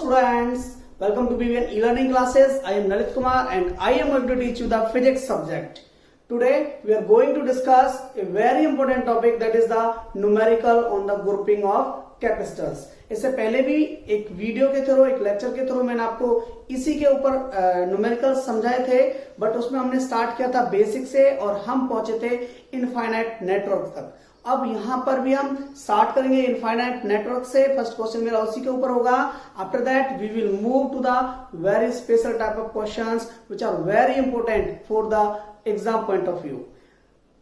students, welcome to BVN e-learning classes. I am Lalit Kumar and I am going to teach you the physics subject. Today we are going to discuss a very important topic, that is the numerical on the grouping of capacitors. इससे पहले भी एक video के through, एक lecture के through मैंने आपको इसी के ऊपर न्यूमेरिकल समझाए थे, बट उसमें हमने स्टार्ट किया था बेसिक से और हम पहुंचे थे इनफाइनाइट नेटवर्क तक। अब यहां पर भी हम स्टार्ट करेंगे इनफाइनाइट नेटवर्क से। फर्स्ट क्वेश्चन मेरा उसी के ऊपर होगा। After that we will move to the very special type of questions which are very important for the exam point of view.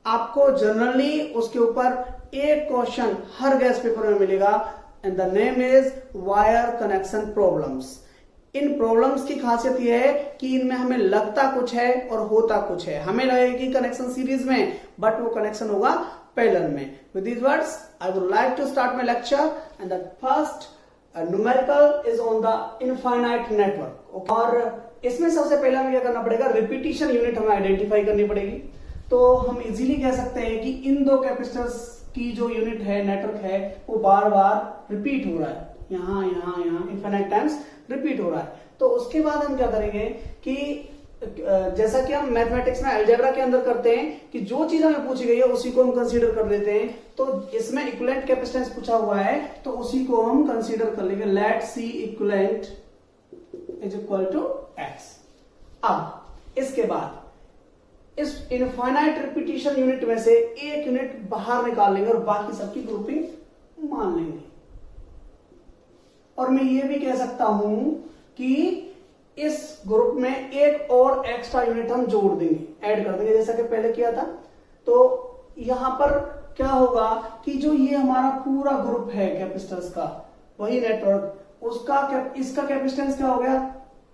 आपको जनरली उसके ऊपर एक क्वेश्चन हर गैस पेपर में मिलेगा and the name is wire connection problems. इन problems की खासियत यह है कि इनमें हमें लगता कुछ है और होता कुछ है। हमें लगेगा कि कनेक्शन सीरीज में, बट वो कनेक्शन होगा पैरेलल में। With these words, I would like to start my lecture, and the first numerical is on the infinite network. और इसमें सबसे पहले हमें क्या करना पड़ेगा, रिपीटिशन यूनिट हमें आइडेंटिफाई करनी पड़ेगी। तो हम इजीली कह सकते हैं कि इन दो कैपेसिटर्स की जो यूनिट है, नेटवर्क है, वो बार बार रिपीट हो रहा है, यहाँ यहाँ यहाँ इनफाइनाइट टाइम्स रिपीट हो रहा है। तो उसके बाद हम क्या करेंगे कि जैसा कि हम मैथमेटिक्स में अलजेब्रा के अंदर करते हैं कि जो चीज हमें पूछी गई है उसी को हम कंसीडर कर लेते हैं। तो इसमें इक्विवेलेंट कैपेसिटेंस पूछा हुआ है तो उसी को हम कंसीडर कर लेंगे। Let C equivalent is equal to X. अब इसके बाद इस इनफाइनाइट रिपीटिशन यूनिट में से एक यूनिट बाहर निकाल लेंगे और बाकी सबकी ग्रुपिंग मान लेंगे। और मैं ये भी कह सकता हूं कि इस ग्रुप में एक और एक्स्ट्रा यूनिट हम जोड़ देंगे, ऐड कर देंगे, जैसा कि पहले किया था। तो यहां पर क्या होगा कि जो ये हमारा पूरा ग्रुप है कैपेसिटर्स का, वही नेटवर्क, उसका इसका कैपेसिटेंस क्या हो गया,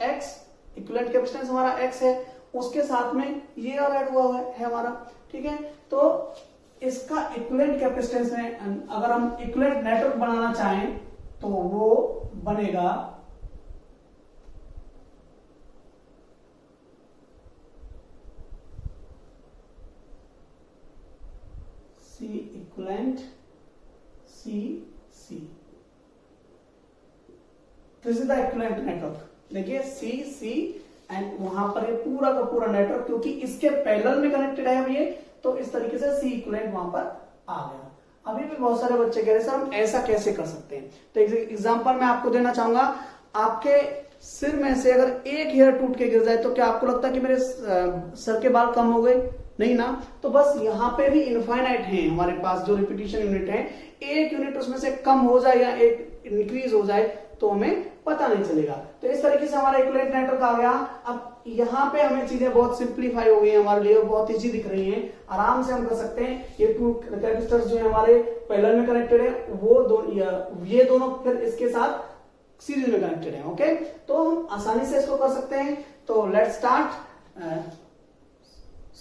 एक्स। इक्विवेलेंट कैपेसिटेंस हमारा एक्स है, उसके साथ में ये और ऐड हुआ है हमारा, ठीक है। तो इसका इक्विवेलेंट कैपेसिटेंस में अगर हम इक्विवेलेंट नेटवर्क बनाना चाहें तो वो बनेगा C equivalent C C। This is the equivalent network. देखिए C C एंड वहां पर ये पूरा का पूरा नेटवर्क, क्योंकि इसके पैरेलल में कनेक्टेड है अब ये, तो इस तरीके से C इक्विवेलेंट वहां पर आ गया। अभी भी बहुत सारे बच्चे कह रहे सर हम ऐसा कैसे कर सकते हैं, तो एग्जांपल मैं आपको देना चाहूंगा। आपके सिर में से अगर एक हेयर टूट के गिर जाए तो क्या आपको लगता है कि मेरे सर के बाल कम हो गए? नहीं ना। तो बस यहाँ पे भी इनफाइनाइट है हमारे पास जो रिपीटिशन यूनिट है, एक यूनिट उसमें से कम हो जाए या एक इंक्रीज हो जाए तो हमें पता नहीं चलेगा। तो इस तरीके से हमारा इक्विवेलेंट नेटवर्क आ गया। अब यहाँ पे हमें चीजें बहुत सिंप्लीफाई हो गई हैं, हमारे लिए बहुत इजी दिख रही हैं, आराम से हम कर सकते हैं। ये टू कैपेसिटर्स जो है हमारे पैरेलल में कनेक्टेड है, वो ये दोनों फिर इसके साथ सीरीज में कनेक्टेड है। ओके, तो हम आसानी से इसको कर सकते हैं। तो let's start.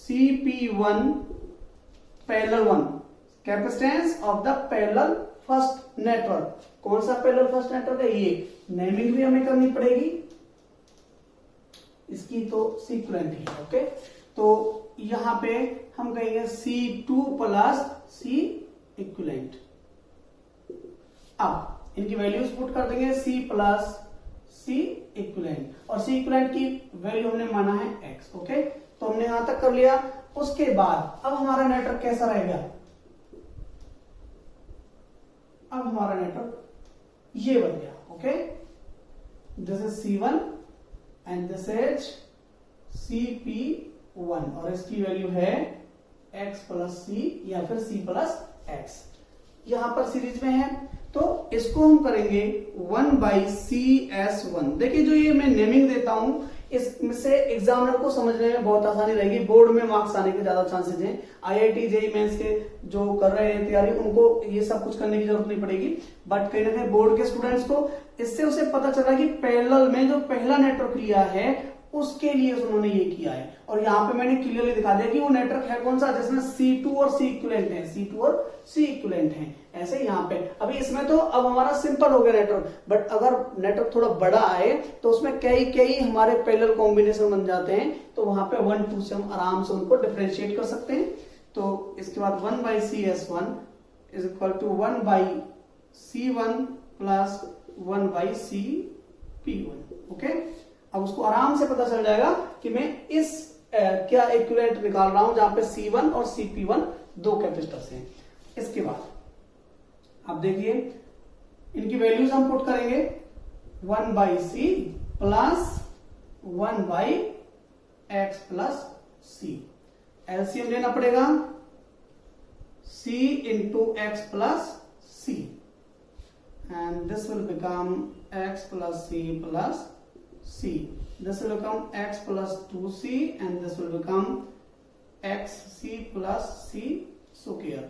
CP1 parallel 1 capacitance of the parallel first network. कौन सा पैरेलल फर्स्ट नेटवर्क है? ये नेमिंग भी हमें करनी पड़ेगी इसकी, तो C इक्विवेलेंट है। ओके, तो यहां पे हम कहेंगे C2 प्लस C इक्विवेलेंट। अब इनकी वैल्यूज पुट कर देंगे, C प्लस C इक्विवेलेंट, और C इक्विवेलेंट की वैल्यू हमने माना है x। ओके, तो हमने यहां तक कर लिया। उसके बाद अब हमारा नेटवर्क कैसा रहेगा? अब हमारा नेटवर्क ये बन गया। Okay, this is C1 and this is CP1 और इसकी वैल्यू है x प्लस C या फिर C प्लस x। यहां पर सीरीज में है तो इसको हम करेंगे 1/CS1। देखिए जो ये मैं नेमिंग देता हूं इसमें से एग्जामिनर को समझने में बहुत आसानी रहेगी, बोर्ड में मार्क्स आने के ज्यादा चांसेस हैं। IIT JEE मेंस के जो कर रहे हैं तैयारी, उनको ये सब कुछ करने की जरूरत नहीं पड़ेगी, बट कहीं ना कहीं बोर्ड के स्टूडेंट्स को इससे उसे पता चल रहा है कि पैरेलल में जो पहला नेटवर्क लिया है उसके लिए उन्होंने ये किया है। और यहाँ पे मैंने क्लियरली दिखा दिया कि वो नेटवर्क है कौन सा, जिसमें C2 और C इक्विवेलेंट है, C2 और C इक्विवेलेंट है। ऐसे यहाँ पे अभी इसमें तो अब हमारा सिंपल हो गया नेटवर्क, बट अगर नेटवर्क थोड़ा बड़ा आए तो उसमें कई हमारे पैरेलल कॉम्बिनेशन बन जाते हैं, तो वहां पे 1 2 से हम आराम से उनको डिफरेंशिएट कर सकते हैं। तो इसके बाद 1/CS1 is equal to 1/C1 plus 1/C P1। Okay, अब उसको आराम से पता चल जाएगा कि मैं इस क्या इक्विवेलेंट निकाल रहा हूं जहां पे C1 और CP1 दो कैपेसिटर्स हैं। इसके बाद अब देखिए इनकी वैल्यूज हम पुट करेंगे 1/C plus 1/X plus C। LCM लेना पड़ेगा C into X plus C, and this will become X plus C plus C. This will become X plus 2C, and this will become XC plus C square,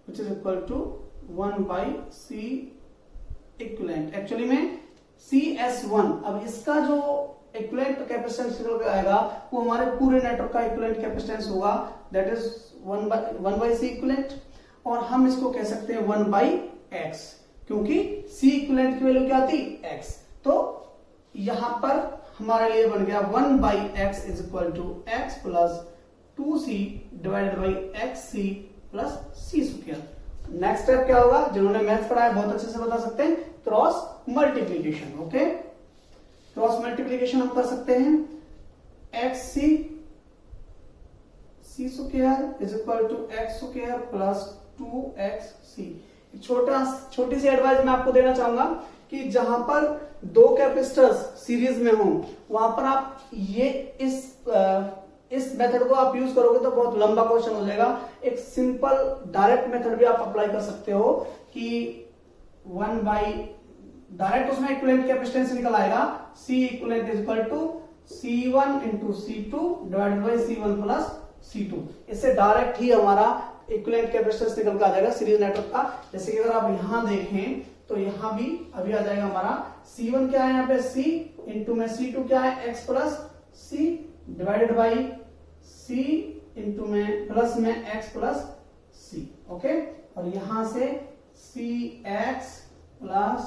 which is equal to 1/C equivalent. Actually में CS1, अब इसका जो equivalent capacitance निकल के आएगा वो हमारे पूरे नेटवर्क का इक्विवेलेंट कैपेसिटेंस होगा, दैट इज 1/C इक्विवेलेंट, और हम इसको कह सकते हैं 1/X, क्योंकि C इक्विवेलेंट की वैल्यू क्या थी X, तो यहां पर हमारे लिए बन गया 1/X is equal to X plus 2C divided by XC plus C square. Next step क्या होगा, जिन्होंने मैथ्स पढ़ा है बहुत अच्छे से बता सकते हैं, cross multiplication. Okay, cross multiplication हम कर सकते हैं, XC C square is equal to X square plus 2XC। छोटी सी एडवाइस मैं आपको देना चाहूंगा कि जहां पर दो कैपेसिटर्स सीरीज में हो वहां पर आप ये इस मेथड को आप यूज करोगे तो बहुत लंबा क्वेश्चन हो जाएगा। एक सिंपल डायरेक्ट मेथड भी आप अप्लाई कर सकते हो कि डायरेक्ट उसमें इक्विवेलेंट कैपेसिटेंस निकल आएगा, C equivalent is equal to C1 into C2 divided by C1 plus C2। इससे डायरेक्ट ही हमारा इक्विवेलेंट कैपेसिटेंस निकल के आ जाएगा सीरीज नेटवर्क का। जैसे कि अगर आप यहां देखें तो यहां भी अभी आ जाएगा हमारा C1 क्या है यहाँ पे C इंटू में C2 क्या है X plus C divided by C into में प्लस में X प्लस C। ओके, और यहां से CX plus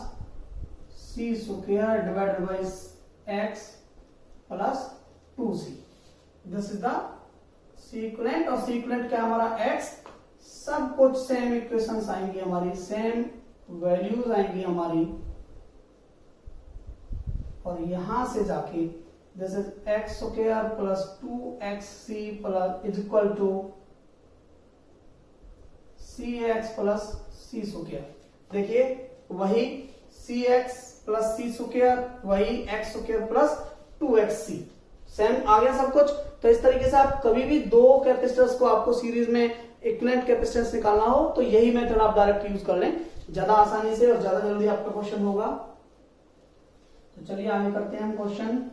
C square divided by X plus 2C। This is the C equivalent, और C इक्विवेलेंट क्या हमारा X, सब कुछ सेम इक्वेशंस आएंगी हमारी, सेम वैल्यूज आएंगी हमारी, और यहां से जाके this is X square plus 2XC plus is equal to CX plus C square. देखिए वही CX प्लस C स्क्वायर, वही X square plus 2XC, same आ गया सब कुछ। तो इस तरीके से आप कभी भी दो कैपेसिटर्स को आपको सीरीज में इक्विवेलेंट कैपेसिटेंस निकालना हो तो यही मेथड आप डायरेक्ट यूज कर लें, ज्यादा आसानी से और ज्यादा जल्दी आपका क्वेश्चन होगा। तो चलिए आगे करते हैं हम क्वेश्चन।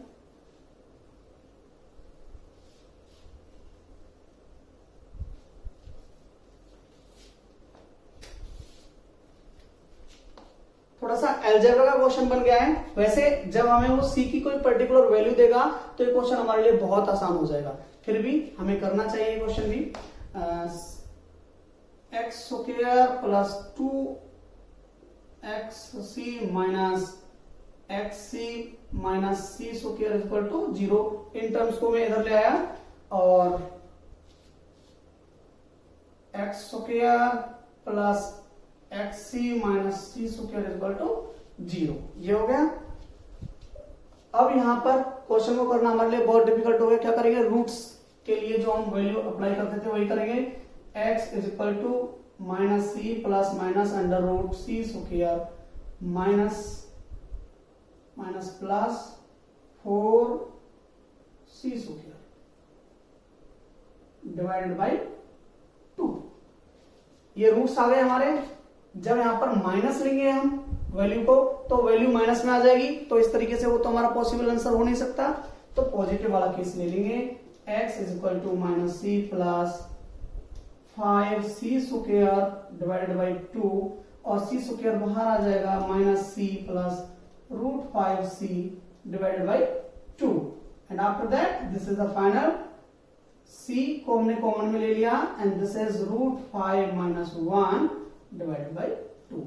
थोड़ा सा अलजेब्रा का क्वेश्चन बन गया है। वैसे जब हमें वो C की कोई पर्टिकुलर वैल्यू देगा तो ये क्वेश्चन हमारे लिए बहुत आसान हो जाएगा, फिर भी हमें करना चाहिए क्वेश्चन भी। X square plus 2XC minus XC minus C square equal to 0। इन टर्म्स को मैं इधर ले आया और X square plus XC minus C square equal to 0, ये हो गया। अब यहां पर क्वेश्चन को करना हमारे लिए बहुत डिफिकल्ट हो गया। क्या करेंगे, रूट्स के लिए जो हम वैल्यू अप्लाई करते थे वही करेंगे। X is equal to minus C plus minus under root C square minus minus plus 4C square divided by 2। ये रूट्स आ गए हमारे। जब यहां पर माइनस लेंगे हम वैल्यू को तो वैल्यू माइनस में आ जाएगी, तो इस तरीके से वो तो हमारा पॉसिबल आंसर हो नहीं सकता। तो पॉजिटिव वाला केस ले लेंगे, x is equal to minus C plus 5C square divided by 2, और C स्क्वायर बाहर आ जाएगा minus C plus root 5C divided by 2, and after that this is the final C को हमने कॉमन में ले लिया, and this is root 5 minus 1 divided by 2।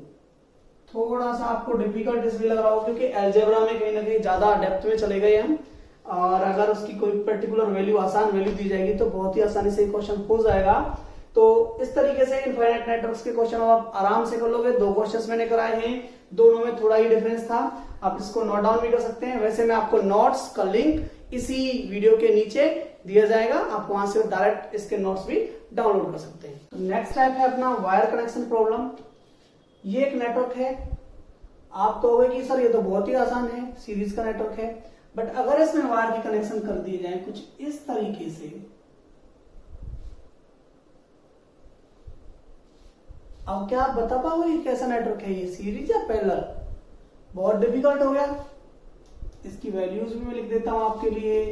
थोड़ा सा आपको डिफिकल्ट इसलिए लग रहा हो क्योंकि अलजेब्रा में कहीं ना कहीं ज्यादा डेप्थ में चले गए हम, और अगर उसकी कोई पर्टिकुलर वैल्यू आसान वैल्यू दी जाएगी तो बहुत ही आसानी से क्वेश्चन हो जाएगा। तो इस तरीके से इनफाइनाइट नेटवर्क्स के क्वेश्चन आप आराम से कर लोगे। 2 क्वेश्चंस मैंने कराए हैं, दोनों में थोड़ा ही डिफरेंस था, आप इसको नोट डाउन भी कर सकते हैं। वैसे मैं आपको नोट्स का लिंक इसी वीडियो के नीचे दिया जाएगा, आप वहां से डायरेक्ट इसके नोट्स भी डाउनलोड कर सकते हैं। तो नेक्स्ट टाइप है अपना वायर कनेक्शन प्रॉब्लम। ये एक नेटवर्क है, आप कहोगे कि सर ये तो बहुत ही आसान है, सीरीज का नेटवर्क है, बट अगर इसमें वायर की कनेक्शन कर दिए जाए कुछ इस तरीके से, अब क्या आप बता पाओगे कैसा नेटवर्क है ये, सीरीज या पैरेलल? बहुत डिफिकल्ट हो गया। इसकी वैल्यूज भी मैं लिख देता हूं आपके लिए,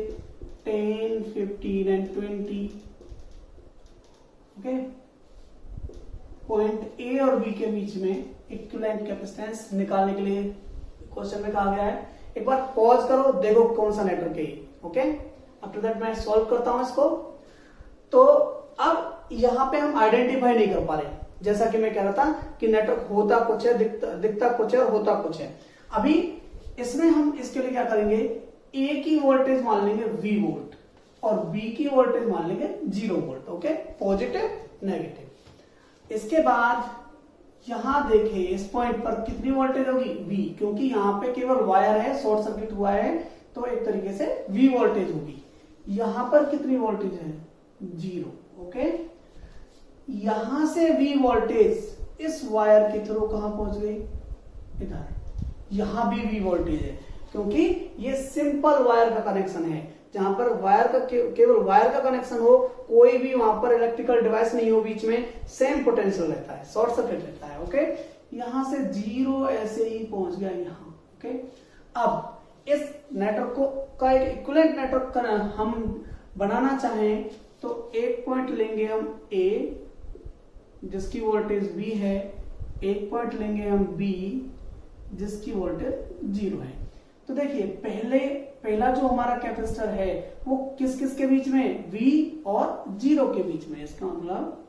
10, 15 एंड 20। ओके, पॉइंट ए और बी के बीच में इक्विवेलेंट कैपेसिटेंस निकालने के लिए क्वेश्चन में कहा गया है। एक बार पॉज करो, देखो कौन सा नेटवर्क है। ओके, आफ्टर दैट मैं सॉल्व करता हूं इसको। तो अब यहां पे हम आइडेंटिफाई नहीं कर पा रहे, जैसा कि मैं कह रहा था कि नेटवर्क होता कुछ है, दिखता कुछ है और होता कुछ है। अभी इसमें हम इसके लिए क्या करेंगे, ए की वोल्टेज मान लेंगे V वोल्ट और बी की वोल्टेज मान लेंगे 0 वोल्ट। Okay, positive negative. इसके बाद यहां देखिए इस पॉइंट पर कितनी वोल्टेज होगी, V, क्योंकि यहां पे केवल वायर है, शॉर्ट सर्किट हुआ है, तो एक तरीके से V वोल्टेज होगी। यहां पर कितनी वोल्टेज है, 0। ओके, यहां से V वोल्टेज इस वायर के थ्रू कहां पहुंच गई, इधर। यहां भी V वोल्टेज है, क्योंकि ये सिंपल वायर का कनेक्शन है। जहां पर वायर का केवल वायर का कनेक्शन हो, कोई भी वहां पर इलेक्ट्रिकल डिवाइस नहीं हो बीच में, सेम पोटेंशियल रहता है, शॉर्ट सर्किट रहता है। ओके, यहां से 0 ऐसे ही पहुंच गया यहां। ओके, अब इस नेटवर्क को का एक इक्विवेलेंट नेटवर्क हम बनाना चाहें तो एक पॉइंट लेंगे हम A, जिसकी वोल्टेज V है, एक पॉइंट लेंगे हम B, जिसकी वोल्टेज 0 है। तो देखिए पहला जो हमारा कैपेसिटर है वो किस किस के बीच में, V और 0 के बीच में। इसका मतलब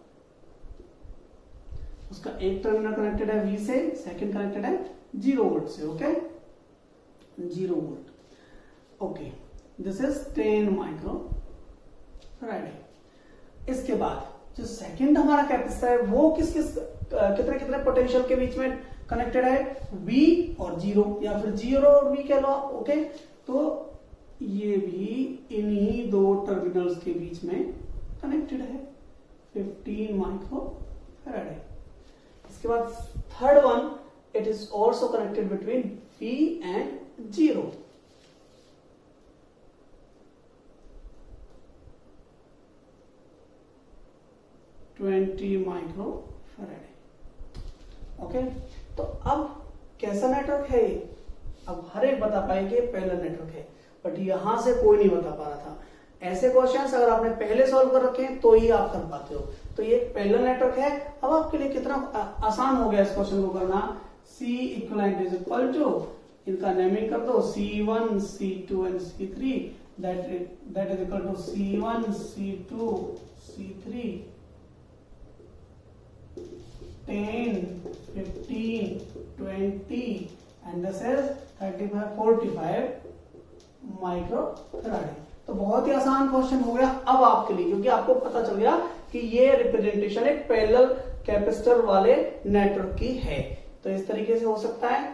उसका एक टर्मिनल कनेक्टेड है V से, सेकंड कनेक्टेड है 0 वोल्ट से। Okay, 0 volt. Okay, this is 10 micro farad. इसके बाद जो सेकंड हमारा कैपेसिटर है वो कितने कितने पोटेंशियल के बीच में कनेक्टेड है, V और 0, या फिर 0 और V कह लो। ओके, तो ये भी इन्हीं 2 टर्मिनल्स के बीच में कनेक्टेड है, 15 माइक्रो फैराड है। इसके बाद third one, it is also connected between V and 0। Micro farad. Okay, तो अब कैसा नेटवर्क है ये, अब हर एक बता पाएंगे पैरेलल नेटवर्क है, बट यहां से कोई नहीं बता पा रहा था। ऐसे क्वेश्चंस अगर आपने पहले सॉल्व कर रखे हैं तो ही आप कर पाते हो। तो ये पैरेलल नेटवर्क है। अब आपके लिए कितना आसान हो गया इस क्वेश्चन को करना। C equivalent is equal to, इनका नेमिंग कर दो, C1, C2 and C3, that is equal to C1, C2, C3, 10, 15, 20 and this is 35, 45 micro farad. तो बहुत ही आसान क्वेश्चन हो गया अब आपके लिए, क्योंकि आपको पता चल गया कि ये रिप्रेजेंटेशन एक पैरेलल कैपेसिटर वाले नेटवर्क की है। तो इस तरीके से हो सकता है।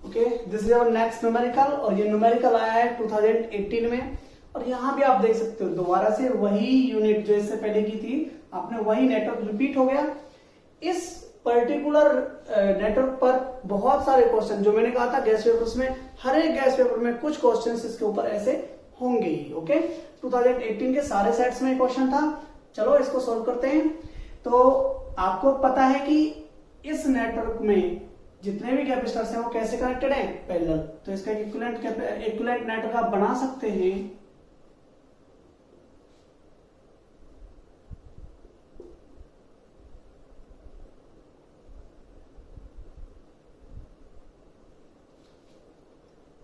Okay, this is our next numerical, और ये न्यूमेरिकल आया है 2018 में। और यहां भी आप देख सकते हो दोबारा से वही यूनिट जो इससे पहले की थी, आपने वही नेटवर्क रिपीट हो गया। इस पर्टिकुलर नेटवर्क पर बहुत सारे क्वेश्चन, जो मैंने कहा था गैस पेपर्स में, हर एक गैस पेपर में कुछ क्वेश्चंस इसके ऊपर ऐसे होंगे ही। ओके, 2018 के सारे सेट्स में क्वेश्चन था। चलो इसको सॉल्व करते हैं। तो आपको पता है कि इस नेटवर्क में जितने भी कैपेसिटर्स हैं वो कैसे कनेक्टेड हैं, पैरेलल। तो इसका इक्विवेलेंट नेटवर्क आप बना सकते हैं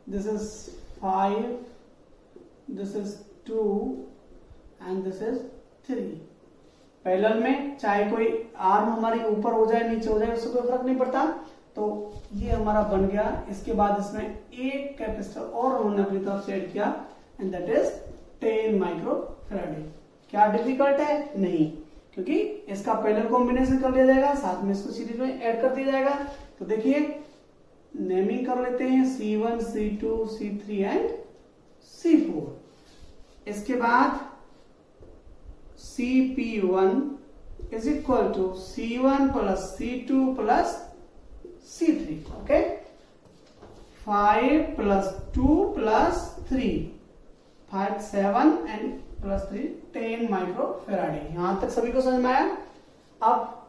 this is 5, this is 2 and this is 3। Parallel में चाहे कोई आर्म हमारी ऊपर हो जाए नीचे हो जाए उससे कोई फर्क नहीं पड़ता। तो ये हमारा बन गया। इसके बाद इसमें एक कैपेसिटर और हमने अपनी तरफ से ऐड किया and that is 10 micro farad. क्या डिफिकल्ट है? नहीं, क्योंकि इसका पैरेलल कॉम्बिनेशन कर लिया जाएगा, साथ में इसको सीरीज में ऐड कर दिया जाएगा। तो देखिए नेमिंग कर लेते हैं C1, C2, C3 and C4। इसके बाद CP1 is equal to C1 plus C2 plus C3। Okay, 5 plus 2 plus 3, 5 7 and plus 3 10 micro farad. यहां तक सभी को समझ में आया। अब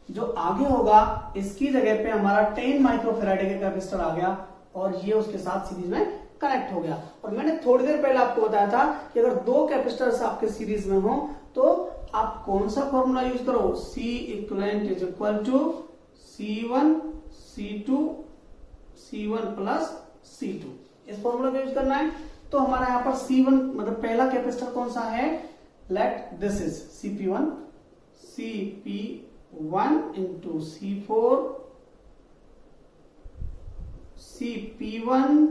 जो आगे होगा इसकी जगह पे हमारा 10 माइक्रो फेराडे का कैपेसिटर आ गया और ये उसके साथ सीरीज में कनेक्ट हो गया। और मैंने थोड़ी देर पहले आपको बताया था कि अगर दो कैपेसिटर्स आपके सीरीज में हो तो आप कौन सा फॉर्मूला यूज करो, C equivalent is equal to C1 C2 C1 plus C2, इस फॉर्मूला का यूज करना है। तो हमारा यहाँ पर C1 मतलब पहला कैपेसिटर कौन सा है, let this is CP1 into C4 CP1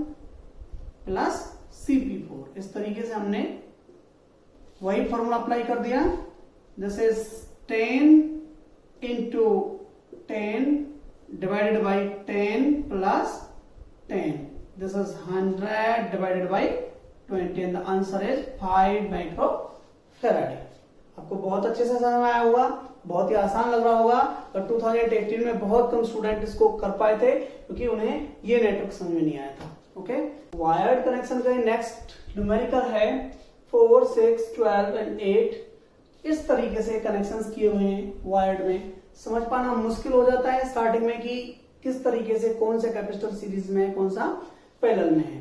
plus CP4। इस तरीके से हमने वही फॉर्मूला अप्लाई कर दिया। This is 10 into 10 divided by 10 plus 10, this is 100 divided by 20 and the answer is 5 micro Faraday. आपको बहुत अच्छे से समझ में आया होगा, बहुत ही आसान लग रहा होगा। पर 2018 में बहुत कम स्टूडेंट इसको कर पाए थे क्योंकि उन्हें ये नेटवर्क समझ में नहीं आया था। ओके, वायर्ड कनेक्शन का नेक्स्ट न्यूमेरिकल है 4, 6, 12 एंड 8। इस तरीके से कनेक्शंस किए हुए हैं वायर्ड में। समझ पाना मुश्किल हो जाता है स्टार्टिंग में कि किस तरीके से कौन सा कैपेसिटर सीरीज में है, कौन सा पैरेलल में है।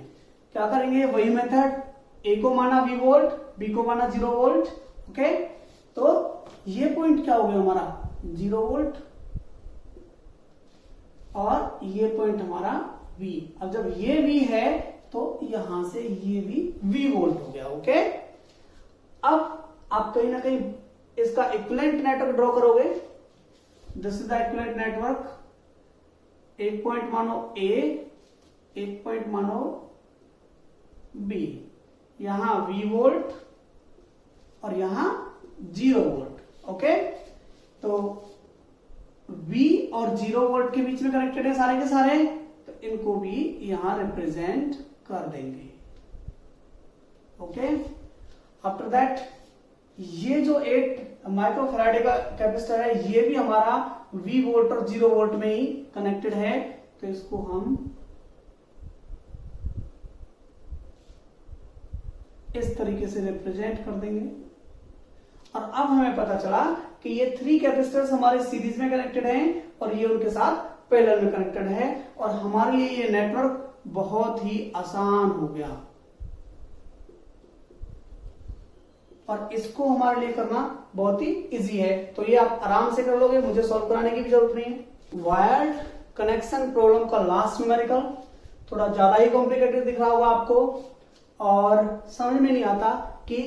क्या करेंगे, वही मेथड, ए को माना V वोल्ट, बी को माना 0 वोल्ट। ओके, तो ये पॉइंट क्या हो गया हमारा 0 वोल्ट और ये पॉइंट हमारा V। अब जब ये V है तो यहां से ये भी V वोल्ट हो गया। ओके, अब आप कहीं ना कहीं इसका इक्विवेलेंट नेटवर्क ड्रॉ करोगे। This is the equivalent network. एक पॉइंट मानो A, एक पॉइंट मानो B। यहां V वोल्ट और यहां 0 वोल्ट। ओके, तो V और 0 वोल्ट के बीच में कनेक्टेड है सारे के सारे, तो इनको भी यहां रिप्रेजेंट कर देंगे। ओके, आफ्टर दैट ये जो 8 माइक्रो फैराडे का कैपेसिटर है ये भी हमारा V वोल्ट और 0 वोल्ट में ही कनेक्टेड है, तो इसको हम इस तरीके से रिप्रेजेंट कर देंगे। और अब हमें पता चला कि ये 3 कैपेसिटर्स हमारे सीरीज में कनेक्टेड हैं और ये उनके साथ पैरेलल में कनेक्टेड है और हमारे लिए ये नेटवर्क बहुत ही आसान हो गया और इसको हमारे लिए करना बहुत ही इजी है। तो ये आप आराम से कर लोगे, मुझे सॉल्व कराने की भी जरूरत नहीं है। वायर्ड कनेक्शन प्रॉब्लम का लास्ट न्यूमेरिकल थोड़ा ज्यादा ही कॉम्प्लिकेटेड दिख रहा होगा आपको और समझ में नहीं आता कि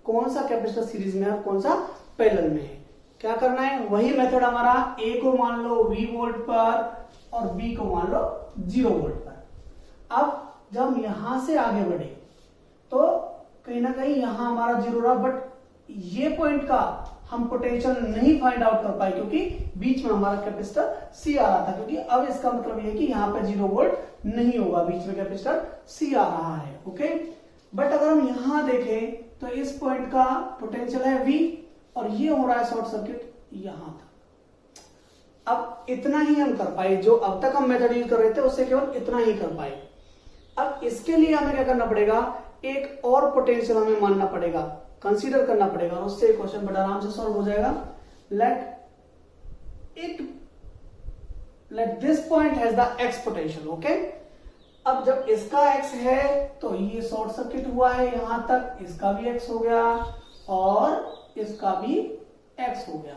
कौन सा कैपेसिटर सीरीज में है और कौन सा पैरेलल में है। क्या करना है, वही मेथड हमारा ए को मान लो V वोल्ट पर और B को मान लो 0 वोल्ट पर। अब जब हम यहां से आगे बढ़े तो कहीं ना कहीं यहां हमारा 0 रहा, बट ये पॉइंट का हम पोटेंशियल नहीं फाइंड आउट कर पाए क्योंकि बीच में हमारा कैपेसिटर C आ रहा था। क्योंकि अब इसका मतलब ये है कि यहाँ पे 0 वोल्ट नहीं होगा, बीच में कैपेसिटर C आ रहा है। ओके, बट अगर हम यहां देखें तो इस पॉइंट का पोटेंशियल है V और ये हो रहा है शॉर्ट सर्किट यहां तक। अब इतना ही हम कर पाए, जो अब तक हम मेथड यूज कर रहे थे उससे केवल इतना ही कर पाए। अब इसके लिए हमें क्या करना पड़ेगा, एक और पोटेंशियल हमें मानना पड़ेगा, कंसीडर करना पड़ेगा और उससे क्वेश्चन बड़ा आराम से सॉल्व हो जाएगा। Let this point has the x potential. Okay, अब जब इसका x है तो ये शॉर्ट सर्किट हुआ है यहां तक, इसका भी x हो गया और इसका भी x हो गया।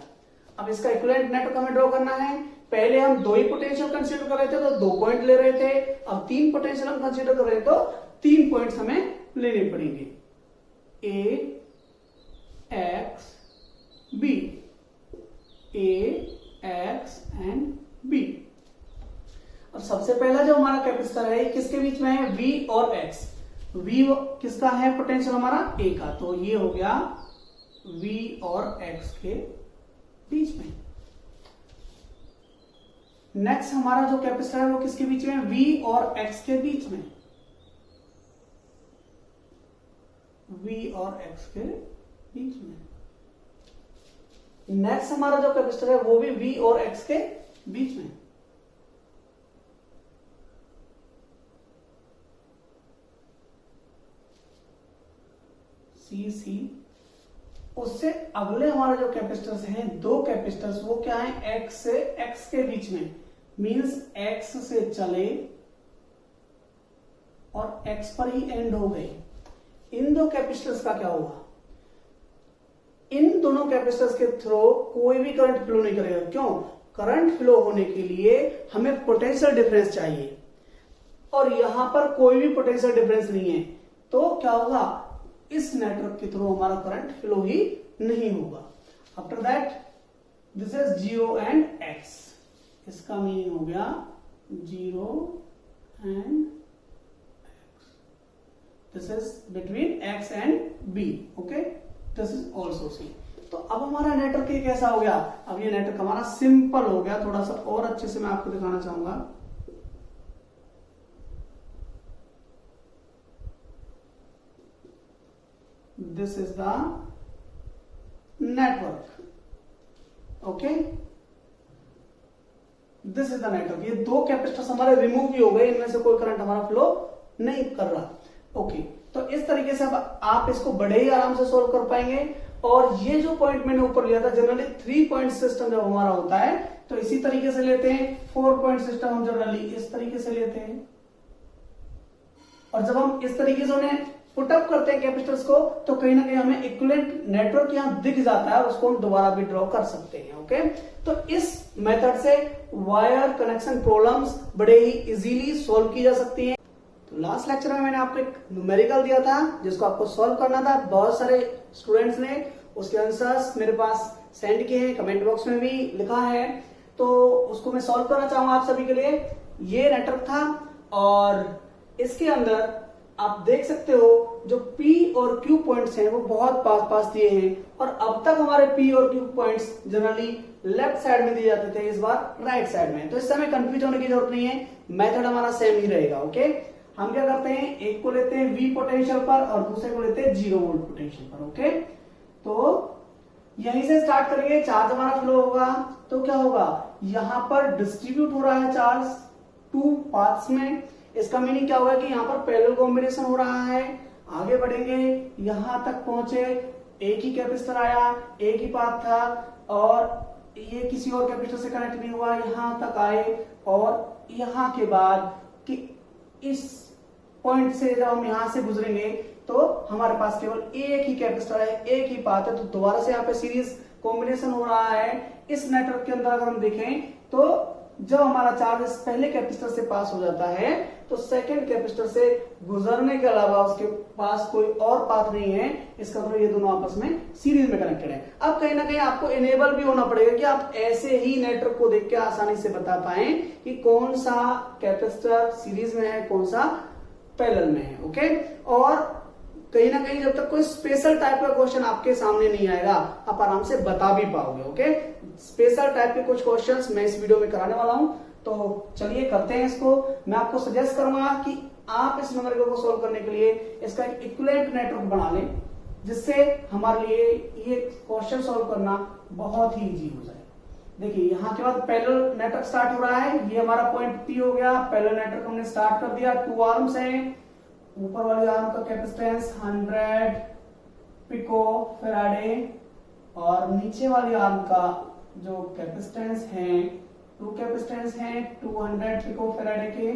अब इसका इक्विवेलेंट नेटवर्क हमें ड्रॉ करना है। पहले हम 2 ही पोटेंशियल कंसीडर कर रहे थे तो 2 पॉइंट ले रहे थे, अब 3 पोटेंशियल हम कंसीडर कर रहे थे तो 3 पॉइंट्स हमें लेने पड़ेंगे, A X B, A X and B। अब सबसे पहला जो हमारा कैपेसिटर है किसके बीच में है, V और X। V किसका है पोटेंशियल हमारा A का, तो ये हो गया V और X के बीच में। नेक्स्ट हमारा जो कैपेसिटर है वो किसके बीच में? V और X के बीच में। V और X के बीच में। नेक्स्ट हमारा जो कैपेसिटर है वो भी V और X के बीच में। C उससे अगले हमारे जो कैपेसिटर्स हैं, दो कैपेसिटर्स, वो क्या है? X से X के बीच में, मींस X से चले और X पर ही एंड हो गए। इन दो कैपेसिटर्स का क्या होगा? इन दोनों कैपेसिटर्स के थ्रू कोई भी करंट फ्लो नहीं करेगा। क्यों? करंट फ्लो होने के लिए हमें पोटेंशियल डिफरेंस चाहिए और यहां पर कोई भी पोटेंशियल डिफरेंस नहीं है, तो क्या होगा? इस नेटवर्क के थ्रू हमारा करंट फ्लो ही नहीं होगा। After that this is 0 and X, इसका मीनिंग हो गया 0 and X, this is between X and B, okay, this is also C। तो अब हमारा नेटवर्क ये कैसा हो गया? अब ये नेटवर्क हमारा सिंपल हो गया। थोड़ा सा और अच्छे से मैं आपको दिखाना चाहूंगा। This is the network, okay, this is the network. ये दो कैपेसिटर्स हमारे रिमूव भी हो गए, इनमें से कोई करंट हमारा फ्लो नहीं कर रहा, ओके। तो इस तरीके से अब आप इसको बड़े ही आराम से सोल्व कर पाएंगे। और ये जो पॉइंट मैंने ऊपर लिया था, जनरली 3 पॉइंट सिस्टम जब हमारा होता है तो इसी तरीके से लेते हैं। 4 पॉइंट सिस्टम हम जनरली इस तरीके से लेते हैं, और जब हम इस तरीके से उन्हें पुटअप करते हैं कैपेसिटर्स को, तो कहीं ना कहीं हमें इक्विवेलेंट नेटवर्क यहां दिख जाता है, उसको हम दोबारा भी ड्रॉ कर सकते हैं, ओके। तो इस मेथड से वायर कनेक्शन प्रॉब्लम्स बड़े ही इजीली सॉल्व की जा सकती हैं। तो लास्ट लेक्चर में मैंने आपको एक न्यूमेरिकल दिया था जिसको आपको सॉल्व करना था। बहुत सारे स्टूडेंट्स ने उसके आंसर्स मेरे पास सेंड किए हैं, कमेंट बॉक्स में भी लिखा है, तो उसको मैं सॉल्व करना चाहूंगा आप सभी के लिए। ये नेटवर्क था और इसके अंदर आप देख सकते हो जो P और Q पॉइंट्स हैं वो बहुत पास पास दिए हैं, और अब तक हमारे P और Q points generally left side में दिए जाते थे, इस बार राइट साइड में। तो इस समय कंफ्यूज होने की जरूरत नहीं है, मेथड हमारा सेम ही रहेगा, ओके। हम क्या करते हैं, एक को लेते हैं V पोटेंशियल पर और दूसरे को लेते हैं 0 वोल्ट पोटेंशियल पर, ओके। तो यहीं से स्टार्ट करेंगे। चार्ज हमारा फ्लो होगा तो क्या होगा, यहां पर डिस्ट्रीब्यूट हो रहा है चार्ज 2 पाथ्स में। इसका मीनिंग क्या होगा कि यहाँ पर पैरेलल कॉम्बिनेशन हो रहा है। आगे बढ़ेंगे, यहां तक पहुंचे, एक ही कैपेसिटर आया, एक ही पाथ था, और ये किसी और कैपेसिटर से कनेक्ट नहीं हुआ, यहां तक आए, और यहां के बाद कि इस पॉइंट से जब हम यहां से गुजरेंगे तो हमारे पास केवल एक ही कैपेसिटर है, एक ही पाथ है, तो दोबारा से यहाँ पे सीरीज कॉम्बिनेशन हो रहा है। इस नेटवर्क के अंदर अगर हम देखें तो जब हमारा चार्ज इस पहले कैपेसिटर से पास हो जाता है तो सेकंड कैपेसिटर से गुजरने के अलावा उसके पास कोई और पाथ नहीं है। इसका मतलब ये दोनों आपस में सीरीज में कनेक्टेड है। अब कहीं ना कहीं आपको इनेबल भी होना पड़ेगा कि आप ऐसे ही नेटवर्क को देख के आसानी से बता पाए कि कौन सा कैपेसिटर सीरीज में है, कौन सा पैरेलल में है, ओके। और कहीं ना कहीं जब तक कोई स्पेशल टाइप का क्वेश्चन आपके सामने नहीं आएगा आप आराम से बता भी पाओगे, ओके। स्पेशल टाइप के कुछ क्वेश्चंस मैं इस वीडियो में कराने वाला हूं, तो चलिए करते हैं इसको। मैं आपको सजेस्ट करूंगा कि आप इस न्यूमेरिकल को सोल्व करने के लिए इसका एक इक्विवेलेंट नेटवर्क बना लें, जिससे हमारे लिए ये क्वेश्चन सोल्व करना बहुत ही इजी हो जाए। देखिए यहाँ के बाद पैरेलल नेटवर्क स्टार्ट हो रहा है। ये हमारा पॉइंट P हो गया। पैरेलल नेटवर्क हमने स्टार्ट कर दिया। 2 आर्म्स हैं। ऊपर वाले आर्म का कैपेसिटेंस 100 पिको फैराडे, और नीचे वाली आर्म का जो कैपेसिटेंस है, 2 कैपेसिटेंस हैं 200 पिको फैराडे के।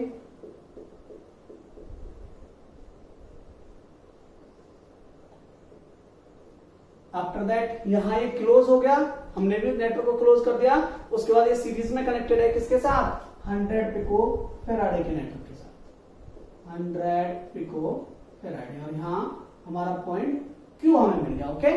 आफ्टर दैट यहाँ ये क्लोज हो गया, हमने भी नेटवर्क को क्लोज कर दिया। उसके बाद ये सीरीज में कनेक्टेड है किसके साथ, 100 पिको फैराडे के नेटवर्क के साथ, 100 पिको फैराडे। और यहाँ हमारा पॉइंट Q हमें मिल गया, ओके।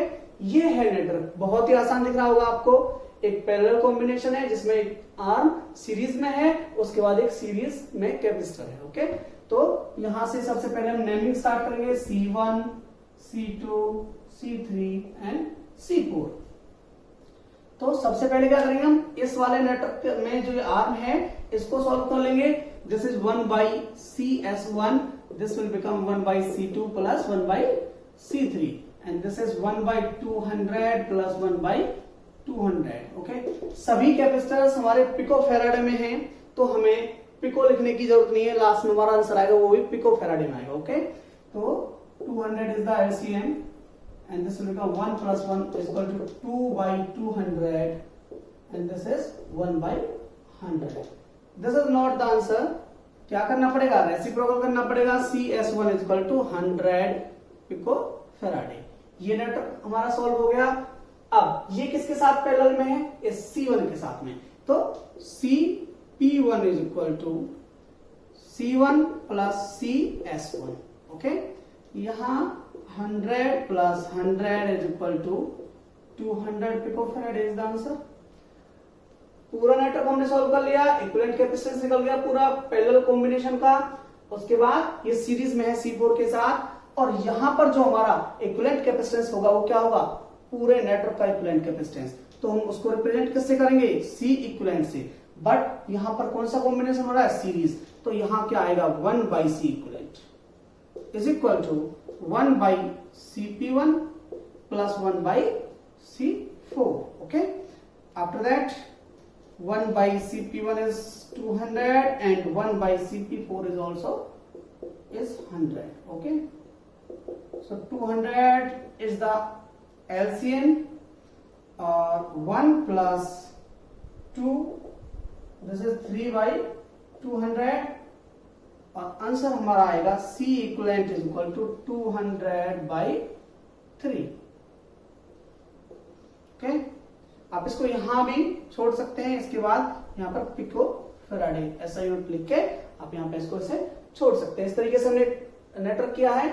ये है नेटवर्क, बहुत ही आसान दिख रहा होगा आपको। एक पैरेलल कॉम्बिनेशन है जिसमें एक आर्म सीरीज में है, उसके बाद एक सीरीज में कैपेसिटर है, ओके। तो यहां से सबसे पहले हम नेमिंग स्टार्ट करेंगे, C1, C2, C3 and C4। तो सबसे पहले क्या करेंगे हम, इस वाले नेटवर्क में जो आर्म है इसको सॉल्व कर लेंगे। This is 1 by CS1, this will become 1 by C2 plus 1 by C3 and this is 1 by 200 plus 1 by 200। Okay, सभी कैपेसिटर्स हमारे पिको फैराडे में हैं, तो हमें पिको लिखने की जरूरत नहीं है, लास्ट में हमारा आंसर आएगा वो भी पिको फैराडे में आएगा। ओके, तो 200 is the LCM and this will become 1 plus 1 is equal to 2 by 200 and this is 1 by 100। This is not the answer। क्या करना पड़ेगा, रेसिप्रोकल करना पड़ेगा। CS1 is equal to 100 pico Faraday. ये network हमारा सॉल्व हो गया। अब ये किसके साथ पैरेलल में है, इस C1 के साथ में, तो CP1 is equal to C1 plus CS1। Okay, यहां 100 plus 100 is equal to 200 picofarad is the answer. पूरा नेटवर्क हमने सॉल्व कर लिया, इक्विवेलेंट कैपेसिटेंस निकल गया पूरा पैरेलल कॉम्बिनेशन का। उसके बाद ये सीरीज में है C4 के साथ, और यहां पर जो हमारा इक्विवेलेंट कैपेसिटेंस होगा वो क्या होगा, पूरे नेटवर्क का इक्विवेलेंट कैपेसिटेंस। तो हम उसको रिप्रेजेंट किससे करेंगे, C इक्विवेलेंट से। बट यहां पर कौन सा कॉम्बिनेशन हो रहा है, सीरीज, तो यहां क्या आएगा, 1 by C equivalent is equal to 1 by CP1 plus 1 by C4। okay, after that 1 by CP1 is 200 and 1 by CP4 is also is 100। okay, so 200 is the LCM, 1 plus 2, this is 3 by 200, और answer हमारा आएगा C equivalent is equal to 200 by 3। Okay, आप इसको यहां भी छोड़ सकते हैं, इसके बाद यहां पर पिको फैराडे ऐसा यूनिट लिख के आप यहां पे इसको ऐसे छोड़ सकते हैं। इस तरीके से हमने नेटवर्क किया है।